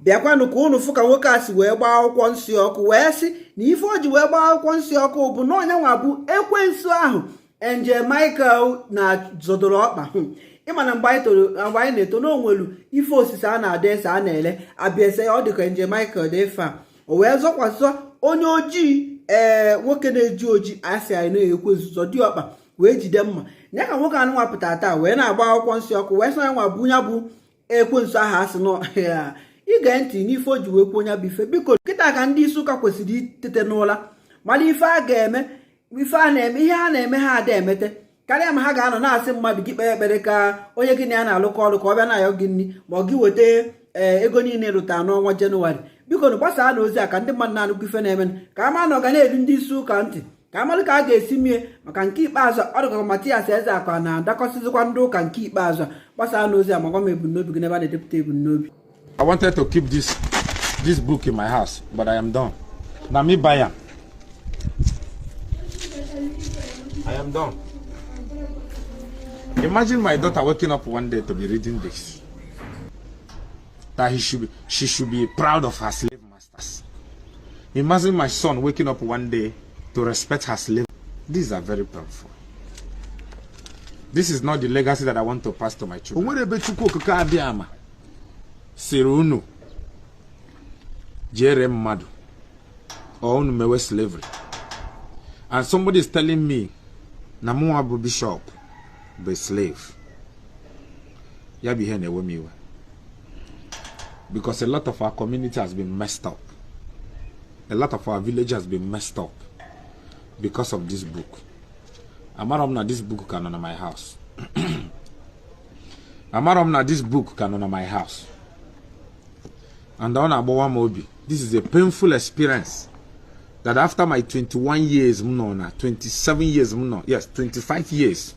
bịakwanụ ka unu fụ ka nwoke a si wee gbaa akwụkwọ nsị ọkụ wee sị na ife o ji wee gbaa akwụkwọ nsị ọkụ bụ na onye nwa bụ ekwensu ahụ Angel Michael na zọdoro ọkpa. Ịma na mgbe anyị na-eto n'onwelu ife osise a na-ada ese a na-ele abịa ese ọ dịka Angel Michael dị efe a o wee zọkwasọ onye ojii nwoke na-eji oji asị anyị na-ekwe nzuzo dị ọkpa wee jide mma ya ka nwoke anụ nwapụta taa wee na-agba akwụkwọ nsị ọkụ wee sọ ya nwa bụ ya bụ ekwensu ahụ asị nọ ige ntị n'ife o ji wee kwuo onye bụ ife biko nkịta ka ndị isi ụka kwesịrị itete n'ụla mana ife a ga-eme ife a na-eme ihe a na-eme ha ada emete karịa ma ha ga-anọ na-asị mmadụ gị kpee ekpere ka onye gị na ya na-alụkọ ọrụ ka ọ bịa na-ayọ gị nri ma ọ gị weta ego niile rụtara n'ọnwa Jenụwarị biko na gbasaa na ozi a ka ndị mmadụ na-anụkwu ife na-eme ka a ma na ọ ga na-eru ndị isi ụka ntị ka amalụ ka a ga-esi mie maka nke ikpeazụ ọ dịka Matias eze akwa na-adakọsịzikwa ndị ụka nke ikpeazụ gbasaa na ozi a ma gwa m ebumnobi gị n'ebe a na-edepụta ebumnobi. I wanted to keep this book in my house, but I am done. Now me buy am. I am done. Imagine my daughter waking up one day to be reading this. That she should be proud of her slave masters. Imagine my son waking up one day to respect her slave. These are very painful. This is not the legacy that I want to pass to my children. Sirunu Jere Madu or mewe slavery. And somebody is telling me Namuabu Bishop be slave. Yabi hene. Because a lot of our community has been messed up. A lot of our village has been messed up because of this book. Amaromna, this book can on my house. Amaromna, this book can on my house. And on Abowa Mobi, this is a painful experience that after my 21 years, 27 years, yes, 25 years,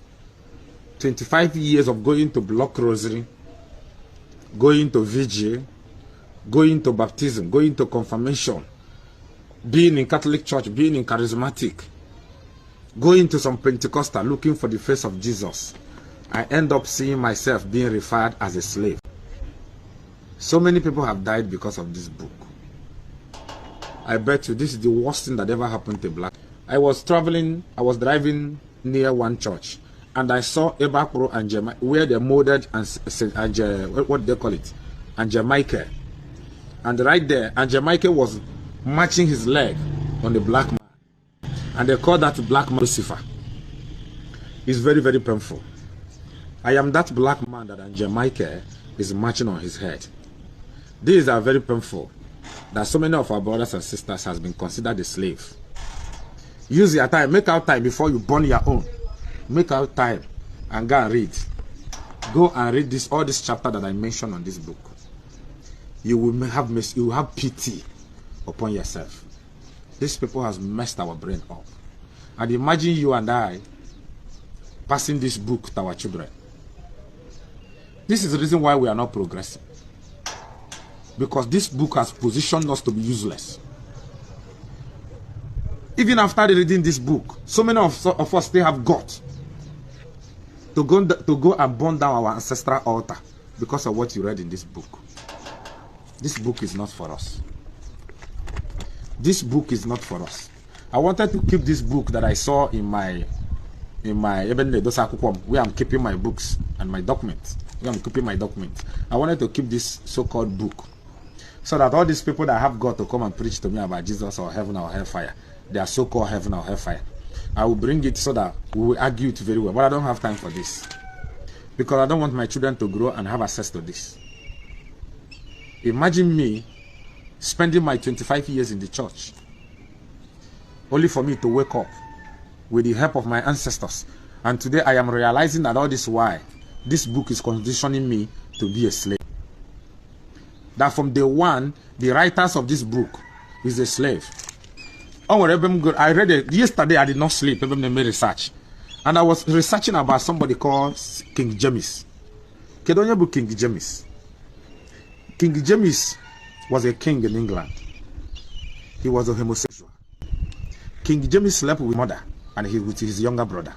25 years of going to block rosary, going to vigil, going to baptism, going to confirmation, being in Catholic church, being in charismatic, going to some Pentecostal, looking for the face of Jesus, I end up seeing myself being referred as a slave. So many people have died because of this book. I bet you this is the worst thing that ever happened to black. I was driving near one church, and I saw Ebakro and where they molded and what they call it, and Jamaica. And right there, and Jamaica was matching his leg on the black man, and they call that black man Lucifer. It's very, very painful. I am that black man that Jamaica is matching on his head. These are very painful, that so many of our brothers and sisters has been considered a slave. Use your time, make out time before you burn your own. Make out time and go and read. Go and read all this chapter that I mentioned on this book. You will have pity upon yourself. These people has messed our brain up. And imagine you and I passing this book to our children. This is the reason why we are not progressing. Because this book has positioned us to be useless. Even after reading this book, so many of us still have got to go and burn down our ancestral altar because of what you read in this book. This book is not for us. This book is not for us. I wanted to keep this book that I saw in my where I'm keeping my books and my documents. Where I'm keeping my documents. I wanted to keep this so-called book, so that all these people that have got to come and preach to me about Jesus or heaven or hellfire, they are so-called heaven or hellfire, I will bring it so that we will argue it very well. But I don't have time for this, because I don't want my children to grow and have access to this. Imagine me spending my 25 years in the church, only for me to wake up with the help of my ancestors. And today I am realizing that all this why this book is conditioning me to be a slave. That from day one, the writers of this book is a slave. Oh, I read it yesterday. I did not sleep. I made research, and I was researching about somebody called King James. King James. King James was a king in England. He was a homosexual. King James slept with his mother and with his younger brother.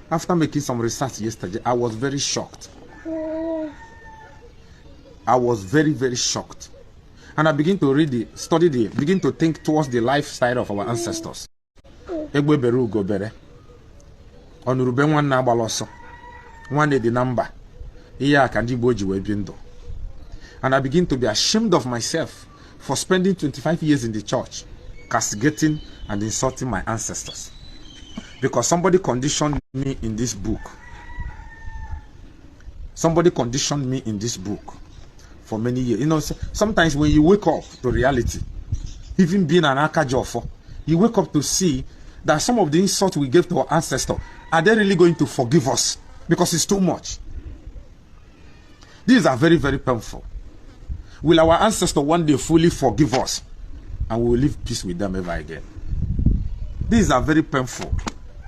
After making some research yesterday, I was very shocked. I was very, very shocked. And I begin to begin to think towards the lifestyle of our ancestors. Egbe bere ugo bere. Onurube nwanne agbala ọsọ. Nwanne dị na mba. Ihe a ka ndị Igbo ji wee bi ndụ. And I begin to be ashamed of myself for spending 25 years in the church, castigating and insulting my ancestors. Because somebody conditioned me in this book. Somebody conditioned me in this book for many years. You know, sometimes when you wake up to reality, even being an akajofo, you wake up to see that some of the insults we gave to our ancestors, are they really going to forgive us? Because it's too much. These are very, very painful. Will our ancestors one day fully forgive us and we will live peace with them ever again? These are very painful.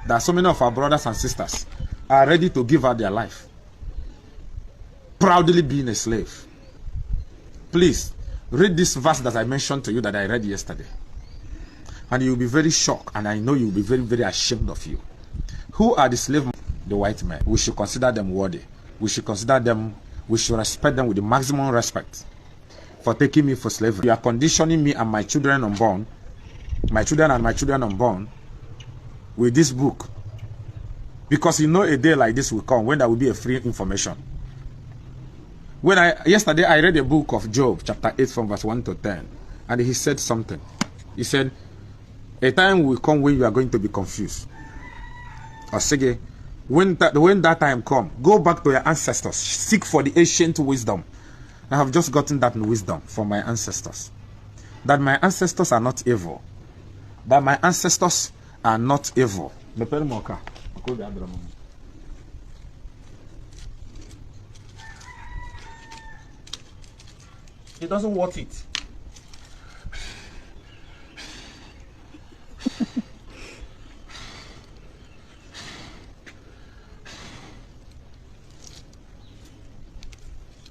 That so many of our brothers and sisters are ready to give out their life, proudly being a slave. Please read this verse that I mentioned to you that I read yesterday, and you'll be very shocked, and I know you'll be very, very ashamed of you. Who are the slave? The white men. We should consider them worthy. We should consider them, we should respect them with the maximum respect for taking me for slavery. You are conditioning me and my children unborn, my children and my children unborn, with this book. Because you know a day like this will come when there will be a free information. Yesterday I read a book of Job, chapter 8 from verse 1 to 10. And he said something. He said, a time will come when you are going to be confused. Osege, when that time comes, go back to your ancestors. Seek for the ancient wisdom. I have just gotten that wisdom from my ancestors. That my ancestors are not evil. That my ancestors are not evil. He doesn't want it.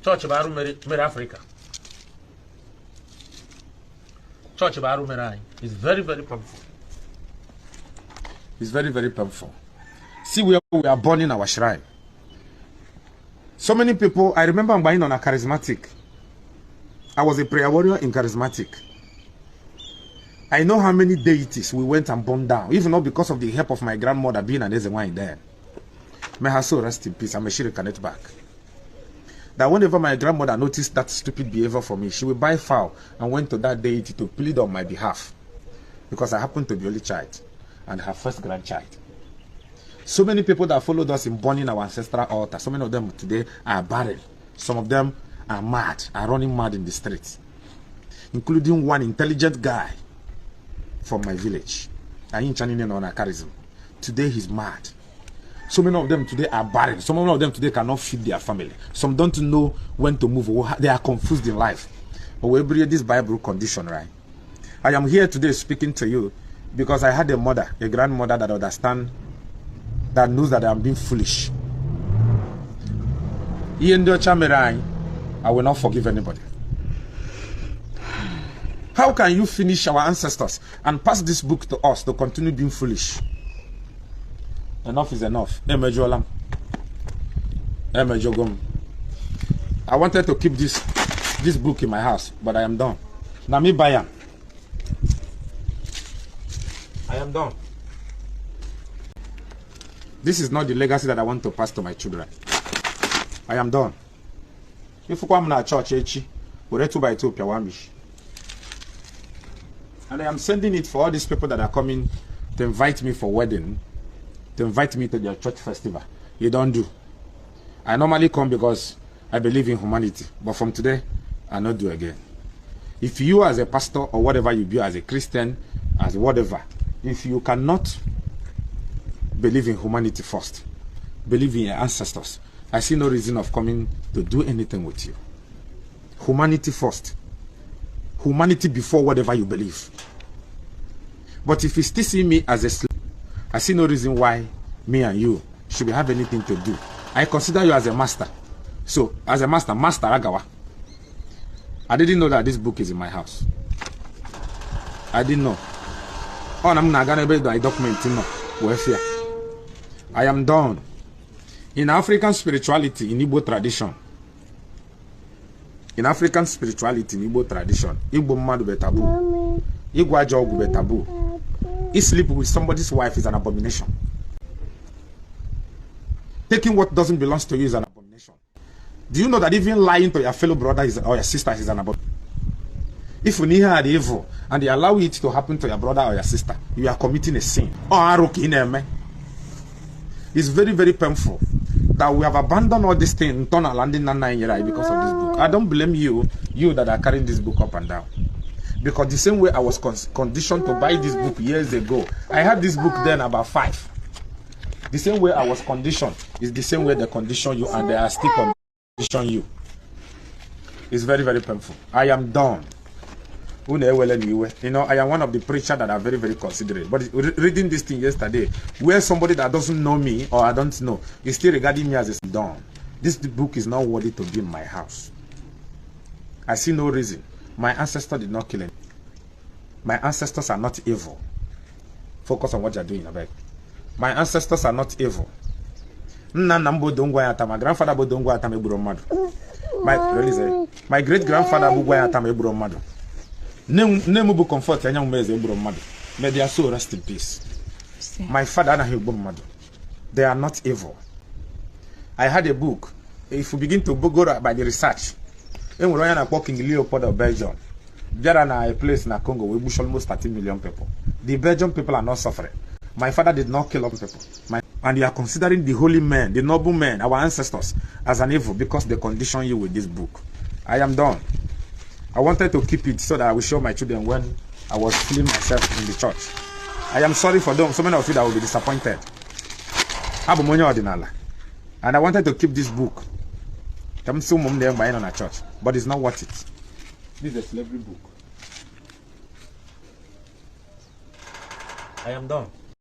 Church baru mere Africa. Church baru mere is very, very painful. It's very, very painful. See where we are born in our shrine. So many people, I remember I'm buying on a charismatic. I was a prayer warrior in charismatic. I know how many deities we went and burned down, even not because of the help of my grandmother being an Ezenwine there. May her soul rest in peace. I'm a Shiri connect back. That whenever my grandmother noticed that stupid behavior for me, she would buy fowl and went to that deity to plead on my behalf. Because I happened to be only child and her first grandchild. So many people that followed us in burning our ancestral altar, so many of them today are barren. Some of them are mad, are running mad in the streets. Including one intelligent guy from my village. Today he's mad. So many of them today are barren. Some of them today cannot feed their family. Some don't know when to move. They are confused in life. But we bring this Bible condition, right? I am here today speaking to you because I had a mother, a grandmother that understands, that knows that I am being foolish. I will not forgive anybody. How can you finish our ancestors and pass this book to us to continue being foolish? Enough is enough. I wanted to keep this book in my house, but I am done. Now me buy am. I am done. This is not the legacy that I want to pass to my children. I am done. If you come to church, we're 2 by 2 piawamish. And I am sending it for all these people that are coming to invite me for wedding, to invite me to their church festival. You don't do. I normally come because I believe in humanity, but from today, I not do again. If you as a pastor or whatever you be as a Christian, as whatever, if you cannot believe in humanity first, believe in your ancestors, I see no reason of coming to do anything with you. Humanity first. Humanity before whatever you believe. But if you still see me as a slave, I see no reason why me and you should have anything to do. I consider you as a master. So, as a master, Master Agawa. I didn't know that this book is in my house. I didn't know. Oh, I'm not going to be documenting. I am done. In African spirituality, in Igbo tradition, In African spirituality, in Igbo tradition, Igbo madu be taboo. Igbo jogu be taboo. Sleep with somebody's wife is an abomination. Taking what doesn't belong to you is an abomination. Do you know that even lying to your fellow brother or your sister is an abomination? If you need the evil and they allow it to happen to your brother or your sister, you are committing a sin. It's very, very painful that we have abandoned all this thing in Tona landing because of this book. I don't blame you that are carrying this book up and down. Because the same way I was conditioned to buy this book years ago, I had this book then about 5. The same way I was conditioned is the same way they condition you, and they are still condition you. It's very, very painful. I am done. You know, I am one of the preachers that are very, very considerate. But reading this thing yesterday, where somebody that doesn't know me or I don't know is still regarding me as a done. This book is not worthy to be in my house. I see no reason. My ancestors did not kill him. My ancestors are not evil. Focus on what you're doing, I beg. My ancestors are not evil. My grandfather my great grandfather Name bu comfort and young mother. May their soul rest in peace. My father and they are not evil. I had a book. If we begin to go by the research, and we're walking in Leopold of Belgium, there are a place in Congo we bush almost 13 million people. The Belgian people are not suffering. My father did not kill all people. And you are considering the holy men, the noble men, our ancestors, as an evil because they condition you with this book. I am done. I wanted to keep it so that I will show my children when I was feeling myself in the church. I am sorry for them. So many of you that will be disappointed. And I wanted to keep this book. I'm still buying on a church, but it's not worth it. This is a slavery book. I am done.